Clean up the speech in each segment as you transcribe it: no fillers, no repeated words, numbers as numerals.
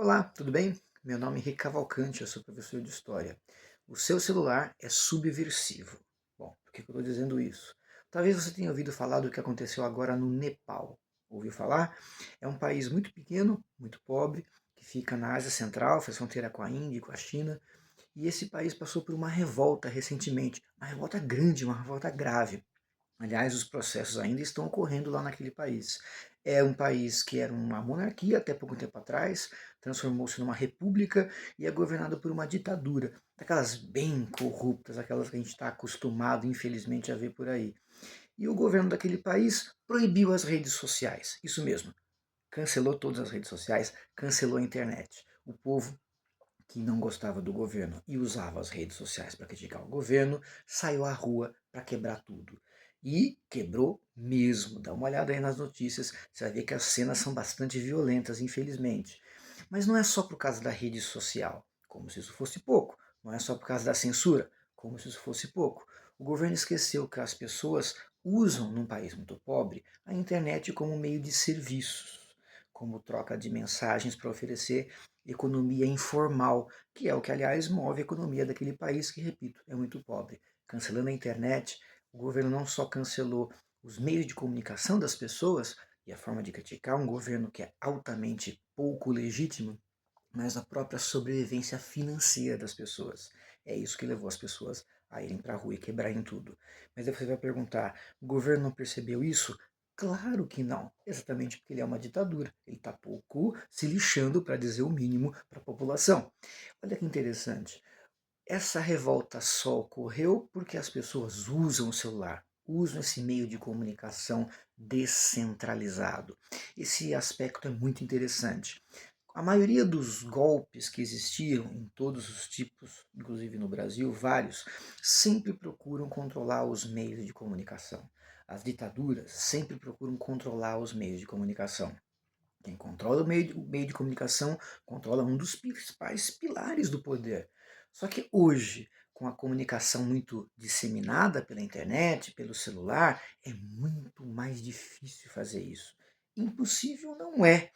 Olá, tudo bem? Meu nome é Henrique Cavalcante, eu sou professor de História. O seu celular é subversivo. Bom, por que eu estou dizendo isso? Talvez você tenha ouvido falar do que aconteceu agora no Nepal. Ouviu falar? É um país muito pequeno, muito pobre, que fica na Ásia Central, faz fronteira com a Índia e com a China, e esse país passou por uma revolta recentemente, uma revolta grande, uma revolta grave. Aliás, os processos ainda estão ocorrendo lá naquele país. É um país que era uma monarquia até pouco tempo atrás, transformou-se numa república e é governado por uma ditadura, daquelas bem corruptas, aquelas que a gente está acostumado, infelizmente, a ver por aí. E o governo daquele país proibiu as redes sociais, isso mesmo, cancelou todas as redes sociais, cancelou a internet. O povo que não gostava do governo e usava as redes sociais para criticar o governo, saiu à rua para quebrar tudo. E quebrou mesmo. Dá uma olhada aí nas notícias, você vai ver que as cenas são bastante violentas, infelizmente. Mas não é só por causa da rede social, como se isso fosse pouco. Não é só por causa da censura, como se isso fosse pouco. O governo esqueceu que as pessoas usam, num país muito pobre, a internet como meio de serviços, como troca de mensagens para oferecer economia informal, que é o que, aliás, move a economia daquele país, que, repito, é muito pobre. Cancelando a internet, o governo não só cancelou os meios de comunicação das pessoas e a forma de criticar um governo que é altamente pouco legítimo, mas a própria sobrevivência financeira das pessoas. É isso que levou as pessoas a irem para a rua e quebrarem tudo. Mas aí você vai perguntar: o governo não percebeu isso? Claro que não, exatamente porque ele é uma ditadura. Ele está pouco se lixando, para dizer o mínimo, para a população. Olha que interessante. Essa revolta só ocorreu porque as pessoas usam o celular, usam esse meio de comunicação descentralizado. Esse aspecto é muito interessante. A maioria dos golpes que existiram em todos os tipos, inclusive no Brasil, vários, sempre procuram controlar os meios de comunicação. As ditaduras sempre procuram controlar os meios de comunicação. Quem controla o meio de comunicação controla um dos principais pilares do poder. Só que hoje, com a comunicação muito disseminada pela internet, pelo celular, é muito mais difícil fazer isso. Impossível não é.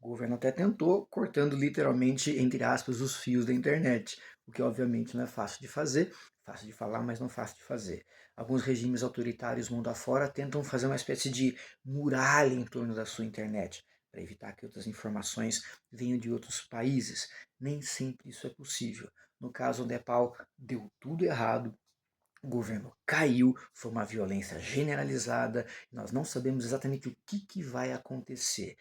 O governo até tentou, cortando literalmente, entre aspas, os fios da internet, o que obviamente não é fácil de fazer, fácil de falar, mas não fácil de fazer. Alguns regimes autoritários mundo afora tentam fazer uma espécie de muralha em torno da sua internet, para evitar que outras informações venham de outros países. Nem sempre isso é possível. No caso do Nepal, deu tudo errado, o governo caiu, foi uma violência generalizada, nós não sabemos exatamente o que vai acontecer.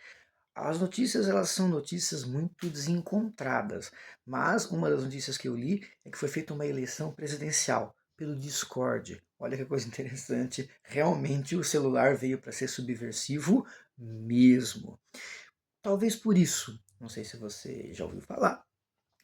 As notícias, elas são notícias muito desencontradas, mas uma das notícias que eu li é que foi feita uma eleição presidencial pelo Discord. Olha que coisa interessante, realmente o celular veio para ser subversivo mesmo. Talvez por isso, não sei se você já ouviu falar,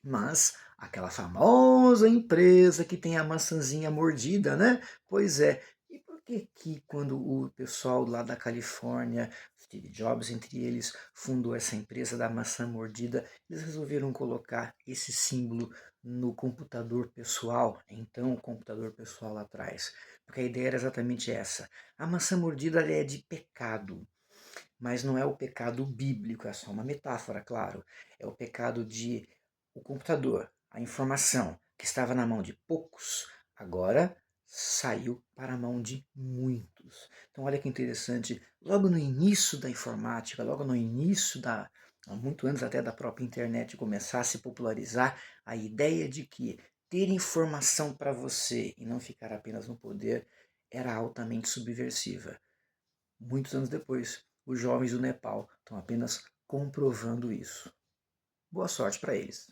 mas aquela famosa empresa que tem a maçãzinha mordida, né? Pois é. E por que que quando o pessoal lá da Califórnia, Steve Jobs entre eles, fundou essa empresa da maçã mordida, eles resolveram colocar esse símbolo no computador pessoal, então o computador pessoal lá atrás? Porque a ideia era exatamente essa. A maçã mordida ela é de pecado, mas não é o pecado bíblico, é só uma metáfora, claro. É o pecado de o computador, a informação que estava na mão de poucos, agora saiu para a mão de muitos. Então olha que interessante, logo no início da informática, logo no início há muito antes até da própria internet começar a se popularizar, a ideia de que ter informação para você e não ficar apenas no poder era altamente subversiva. Muitos anos depois, os jovens do Nepal estão apenas comprovando isso. Boa sorte para eles.